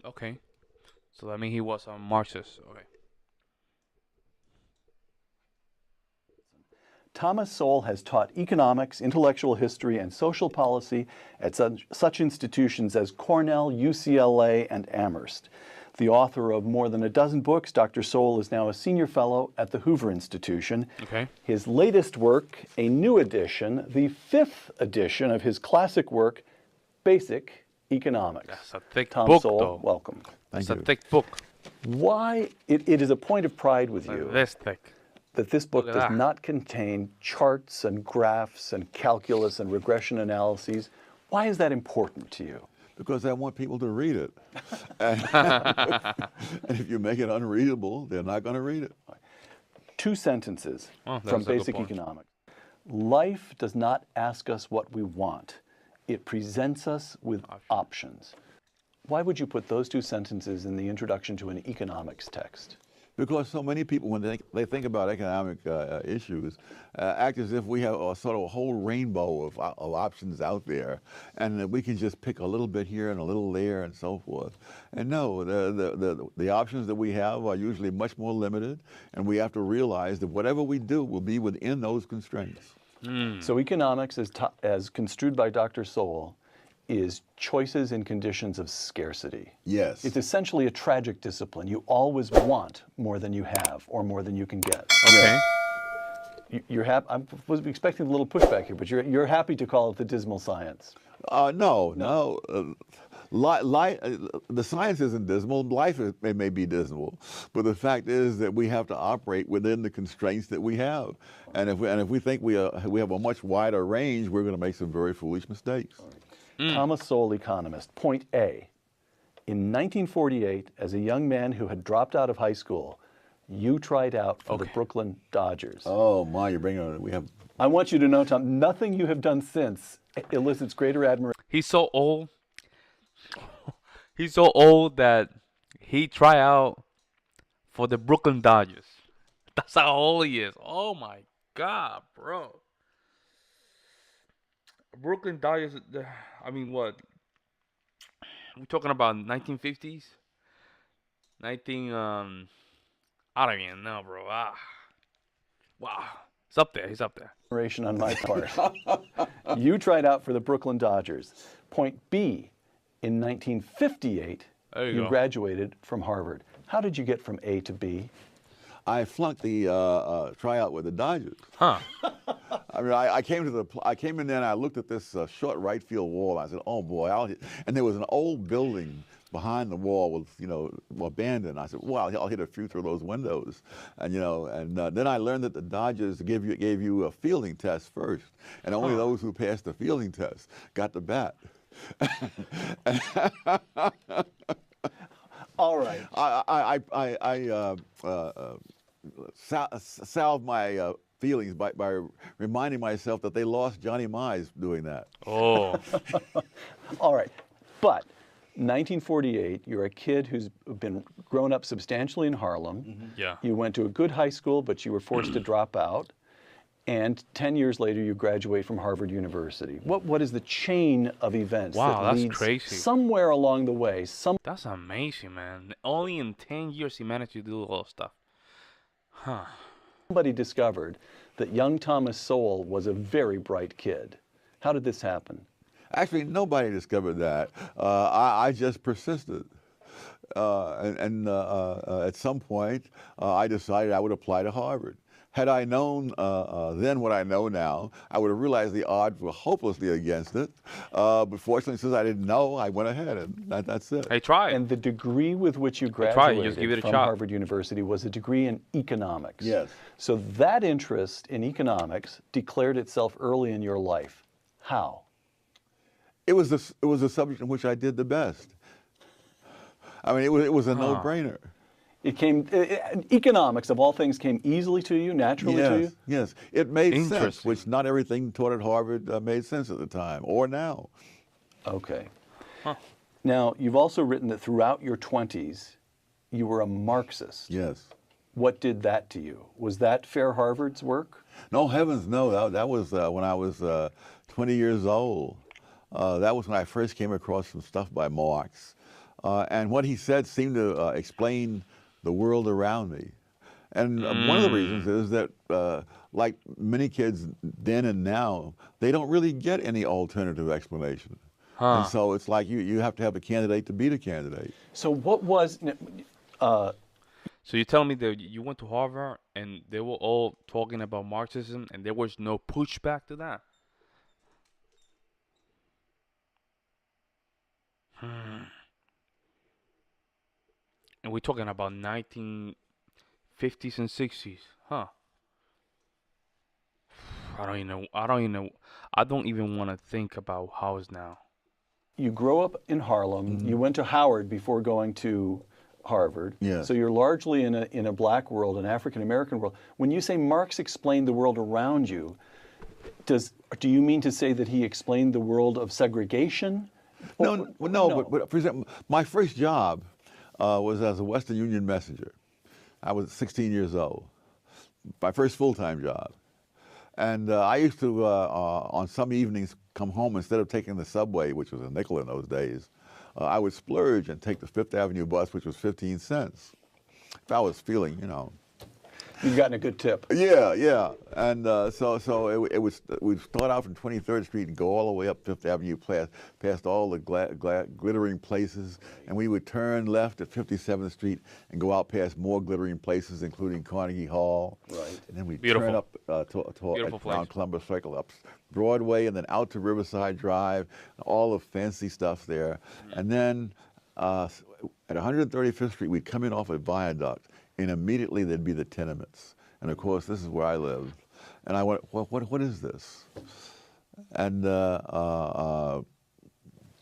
Okay. So that means he was a Marxist. Okay. Thomas Sowell has taught economics, intellectual history, and social policy at such institutions as Cornell, UCLA, and Amherst. The author of more than a dozen books, Dr. Sowell is now a senior fellow at the Hoover Institution. Okay. His latest work, a new edition, the 5th edition of his classic work, Basic Economics. That's a thick Tom book, Sowell, though. welcome. It's a thick book. Why, it is a point of pride with you This thick. that this book Look at does that. not contain charts and graphs and calculus and regression analyses. Why is that important to you? Because I want people to read it. And if you make it unreadable, they're not going to read it. 2 sentences Oh, that's from a good Basic point. Economics. Life does not ask us what we want. It presents us with options. Why would you put those 2 sentences in the introduction to an economics text? Because so many people, when they think about economic issues, act as if we have a sort of a whole rainbow of options out there, and that we can just pick a little bit here and a little there and so forth. And no, the options that we have are usually much more limited, and we have to realize that whatever we do will be within those constraints. So economics, as construed by Dr. Sowell, is choices in conditions of scarcity. Yes. It's essentially a tragic discipline. You always want more than you have or more than you can get. Okay. You're happy. I was expecting a little pushback here, but you're happy to call it the dismal science. No. The science isn't dismal. Life may be dismal, but the fact is that we have to operate within the constraints that we have. And if we think we have a much wider range, we're going to make some very foolish mistakes. Thomas Sowell, economist. Point A. In 1948, as a young man who had dropped out of high school, you tried out for the Brooklyn Dodgers. Oh my, you're bringing it. We have. I want you to know, Tom, nothing you have done since elicits greater admiration. He's so old. He's so old that he tried out for the Brooklyn Dodgers. That's how old he is. Oh my God, bro. Brooklyn Dodgers. I mean, what? We're talking about 1950s. 19. I don't even know, bro. Wow. It's up there. He's up there. On my part. You tried out for the Brooklyn Dodgers. Point B. In 1958, There you you go. graduated from Harvard. How did you get from A to B? I flunked the tryout with the Dodgers. Huh. I mean, I came in there and I looked at this short right field wall. I said, "Oh boy!" And there was an old building behind the wall with abandoned. I said, "Well, I'll hit a few through those windows." And then I learned that the Dodgers gave you a fielding test first, and only those who passed the fielding test got the bat. All right. I salved my feelings by reminding myself that they lost Johnny Mize doing that. Oh. All right. But 1948, you're a kid who's been grown up substantially in Harlem. Yeah. You went to a good high school, but you were forced to drop out. And 10 years later, you graduate from Harvard University. What is the chain of events Wow, that that's leads crazy. somewhere along the way? That's amazing, man. Only in 10 years he managed to do all that stuff. Huh. Somebody discovered that young Thomas Sowell was a very bright kid. How did this happen? Actually, nobody discovered that. I just persisted. And at some point, I decided I would apply to Harvard. Had I known then what I know now, I would have realized the odds were hopelessly against it. But fortunately, since I didn't know, I went ahead, and that's it. Hey, try it. And the degree with which you try it, graduated just give it a from shot. Harvard University was a degree in economics. Yes. So that interest in economics declared itself early in your life. How? It was a subject in which I did the best. I mean, it was a no-brainer. It came, economics of all things came easily to you, naturally to you? Yes, it made sense, Interesting. which not everything taught at Harvard made sense at the time, or now. Okay. Huh. Now, you've also written that throughout your 20s, you were a Marxist. Yes. What did that to you? Was that Fair Harvard's work? No, heavens, no. That was when I was 20 years old. That was when I first came across some stuff by Marx. And what he said seemed to explain the world around me. And one of the reasons is that, like many kids then and now, they don't really get any alternative explanation. And Huh. so it's like you have to have a candidate to be the candidate. So what was, So you tell me that you went to Harvard and they were all talking about Marxism and there was no pushback to that? Hmm. And we're talking about 1950s and 60s, huh? I don't even know. I don't even know. I don't even want to think about how it's now. you grow up in Harlem, you went to Howard before going to Harvard. Yeah. So you're largely in a black world, an African American world. When you say Marx explained the world around you, do you mean to say that he explained the world of segregation? No. But for example, my first job was as a Western Union messenger. I was 16 years old. My first full-time job. And I used to, on some evenings, come home instead of taking the subway, which was a nickel in those days. I would splurge and take the Fifth Avenue bus, which was 15 cents. If I was feeling, You've gotten a good tip. Yeah. And we'd start out from 23rd Street and go all the way up Fifth Avenue, past all the glittering places, and we would turn left at 57th Street and go out past more glittering places, including Carnegie Hall. Right. And then we'd Beautiful. turn up Beautiful place. around Columbus Circle, up Broadway, and then out to Riverside Drive, all the fancy stuff there. And then at 135th Street, we'd come in off a viaduct, and immediately there'd be the tenements. And of course, this is where I lived. And I went, what is this? And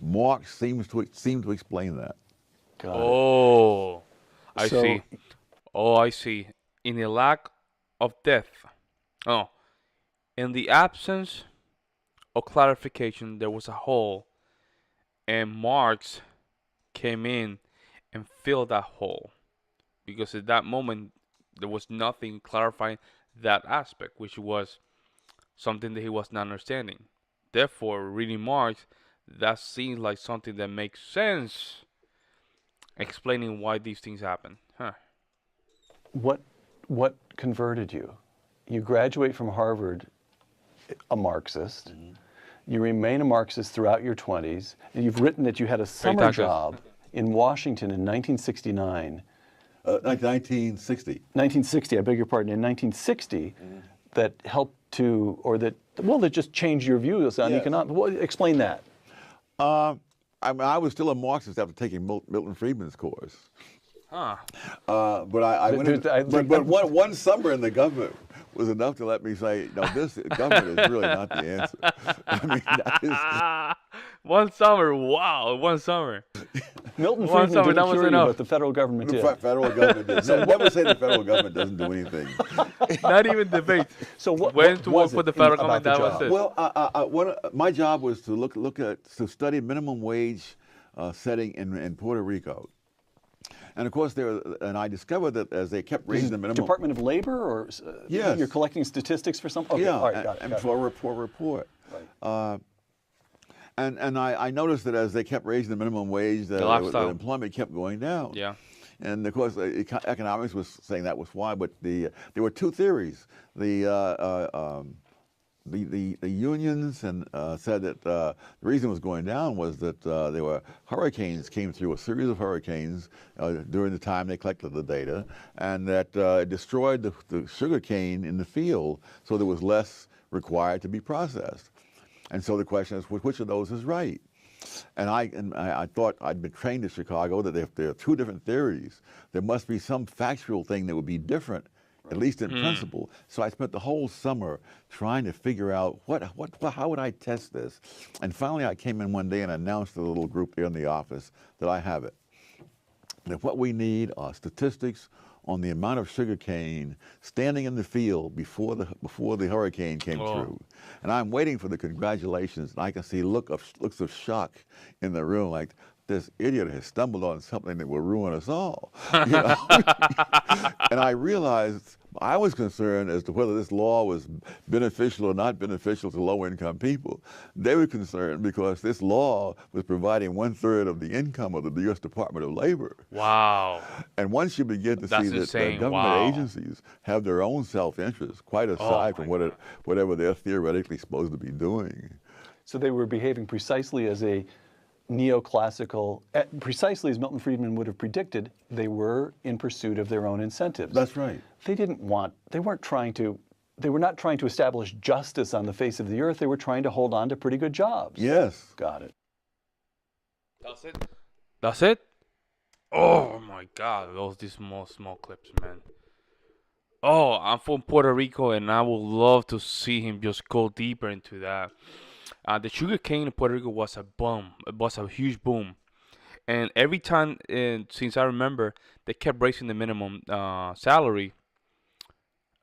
Marx seemed to explain that. Got it. Oh, I So- see. Oh, I see. In the lack of depth. Oh, in the absence of clarification, there was a hole, and Marx came in and filled that hole. Because at that moment, there was nothing clarifying that aspect, which was something that he was not understanding. Therefore, reading Marx, that seems like something that makes sense, explaining why these things happen. Huh. What converted you? You graduate from Harvard a Marxist. You remain a Marxist throughout your 20s. And you've written that you had a summer taxes. job in Washington in 1969. 1960. 1960, I beg your pardon, in 1960, that helped to, or that just changed your views on Yes. economics. Well, explain that. I was still a Marxist after taking Milton Friedman's course. Huh. But I went in, but one summer in the government was enough to let me say, no, this government is really not the answer. I mean, that is, One summer. Wow. One summer. Milton One Friedman summer, didn't that was cure you, enough. but the federal government the did. federal government did. Never say the federal government doesn't do anything. Not even debate. So what Went to work was for it the federal about government. the That was job? it. Well, my job was to study minimum wage setting in Puerto Rico. And of course, I discovered that as they kept raising the minimum. Department of Labor, or Yes. you're collecting statistics for something? Okay, Yeah, all right, got it, and got it. for a report. Right. And I noticed that as they kept raising the minimum wage, the lifestyle. employment kept going down. Yeah. And of course, economics was saying that was why. But there were two theories. The unions said that the reason it was going down was that there were hurricanes came through, a series of hurricanes during the time they collected the data, and that it destroyed the sugar cane in the field, so there was less required to be processed. And so the question is, which of those is right? And I thought, I'd been trained in Chicago, that if there are two different theories, there must be some factual thing that would be different, at least in principle. So I spent the whole summer trying to figure out how would I test this? And finally I came in one day and announced to the little group here in the office that I have it. That what we need are statistics on the amount of sugar cane standing in the field before the hurricane came through. And I'm waiting for the congratulations, and I can see looks of shock in the room, like this idiot has stumbled on something that will ruin us all. You know? And I realized I was concerned as to whether this law was beneficial or not beneficial to low-income people. They were concerned because this law was providing 1/3 of the income of the U.S. Department of Labor. Wow. And once you begin to see That's that insane. government Wow. agencies have their own self-interest, quite Oh aside my from God. whatever they're theoretically supposed to be doing. So they were behaving precisely as a neoclassical, precisely as Milton Friedman would have predicted. They were in pursuit of their own incentives. That's right. They were not trying to establish justice on the face of the earth. They were trying to hold on to pretty good jobs. Yes. Got it. That's it. That's it. Oh my God, these small clips, man. Oh, I'm from Puerto Rico, and I would love to see him just go deeper into that. The sugar cane in Puerto Rico was a boom. It was a huge boom, and every time, since I remember, they kept raising the minimum salary.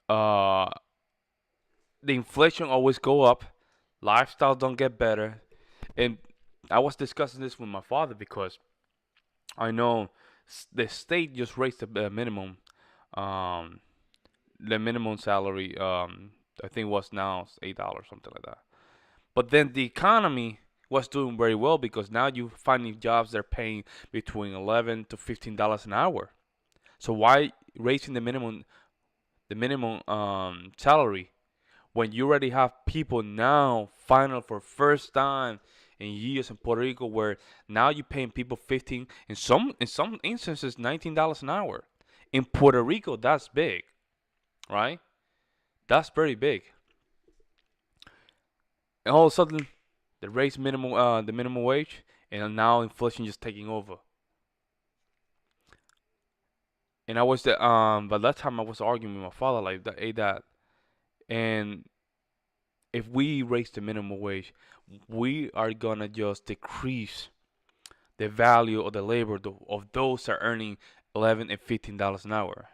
Uh, the inflation always go up, lifestyles don't get better, and I was discussing this with my father because I know the state just raised um, the minimum salary. I think was now $8, something like that. But then the economy was doing very well because now you finding jobs that are paying between $11 to $15 an hour. So why raising the minimum salary when you already have people now final for first time in years in Puerto Rico where now you're paying people 15 in some instances $19 an hour. In Puerto Rico, that's big, right? That's very big. And all of a sudden, they raise the minimum wage, and now inflation just taking over. And by that time I was arguing with my father like that, hey dad, and if we raise the minimum wage, we are gonna just decrease the value of the labor of those that are earning $11 and $15 an hour.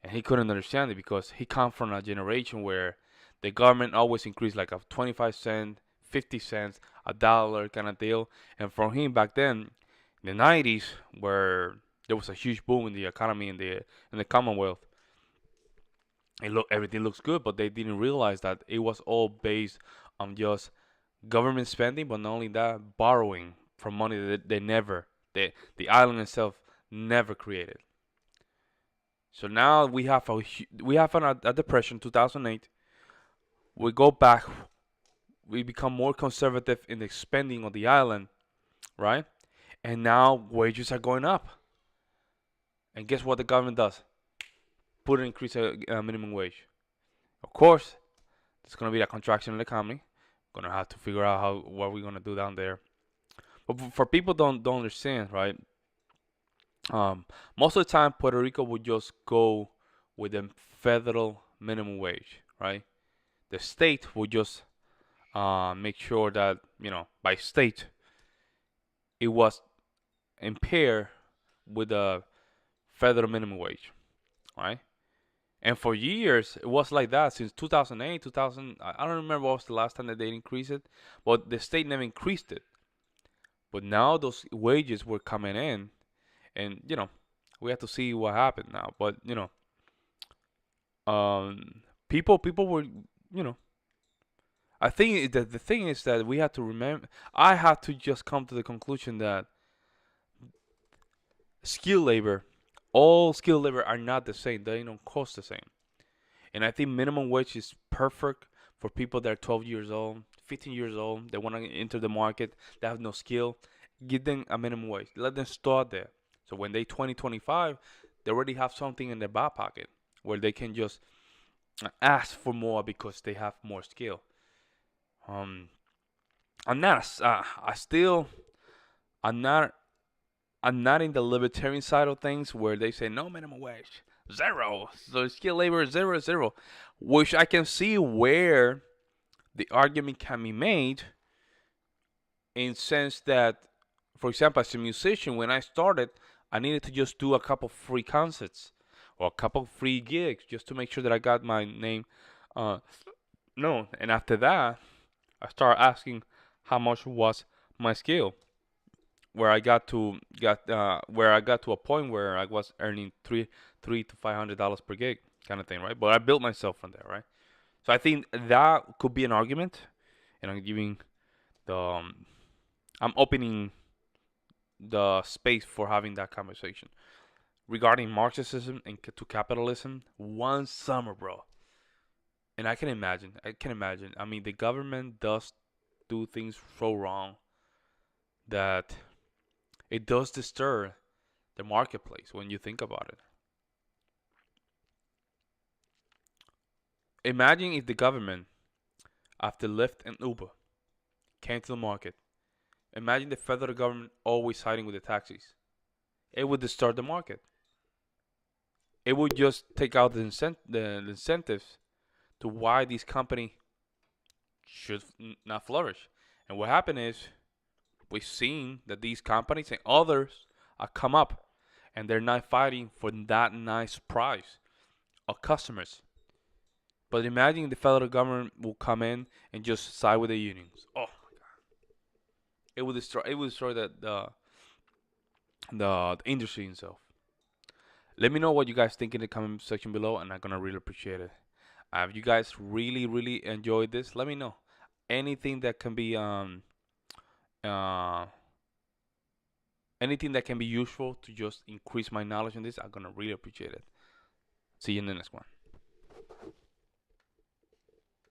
And he couldn't understand it because he come from a generation where the government always increased like a 25 cent, 50 cents, a dollar kind of deal. And for him back then, in the 90s, where there was a huge boom in the economy in the Commonwealth, everything looks good, but they didn't realize that it was all based on just government spending, but not only that, borrowing from money that the island itself never created. So now we have a depression, 2008. We go back, we become more conservative in the spending of the island, right? And now wages are going up. And guess what the government does? Put an increase minimum wage. Of course, there's gonna be a contraction in the economy. Gonna have to figure out what we're gonna do down there. But for people don't understand, right? Most of the time, Puerto Rico would just go with the federal minimum wage, right? The state would just make sure that by state it was impaired with the federal minimum wage, right? And for years it was like that since 2008, 2000. I don't remember what was the last time that they increased it, but the state never increased it. But now those wages were coming in, and we have to see what happened now. But people were you know I think that the thing is that we have to remember. I have to just come to the conclusion that skilled labor, all skilled labor are not the same. They don't cost the same. And I think minimum wage is perfect for people that are 12 years old, 15 years old. They want to enter the market. They have no skill. Give them a minimum wage. Let them start there. So when they 2025, they already have something in their back pocket where they can just ask for more because they have more skill. Um, I'm not. I still. I'm not. I'm not in the libertarian side of things where they say no minimum wage, zero. So skilled labor is zero, zero, which I can see where the argument can be made in sense that, for example, as a musician, when I started, I needed to just do a couple free concerts or a couple free gigs just to make sure that I got my name known. And after that, I started asking how much was my skill, where I got to a point where I was earning three to $500 per gig. kind of thing, right? But I built myself from there, right? So I think that could be an argument, and I'm giving the I'm opening the space for having that conversation regarding Marxism and to capitalism. One summer, bro, and I can imagine. I can imagine. I mean, the government does do things so wrong that it does disturb the marketplace when you think about it. Imagine if the government, after Lyft and Uber, came to the market. Imagine the federal government always siding with the taxis. It would disturb the market. It would just take out the incentives to why this company should not flourish. And what happened is we've seen that these companies and others are come up and they're not fighting for that nice price of customers. But imagine the federal government will come in and just side with the unions. Oh, it would destroy the industry itself. Let me know what you guys think in the comment section below, and I'm gonna really appreciate it. If you guys really enjoyed this, let me know. Anything that can be uh anything that can be useful to just increase my knowledge in this, I'm gonna really appreciate it. See you in the next one.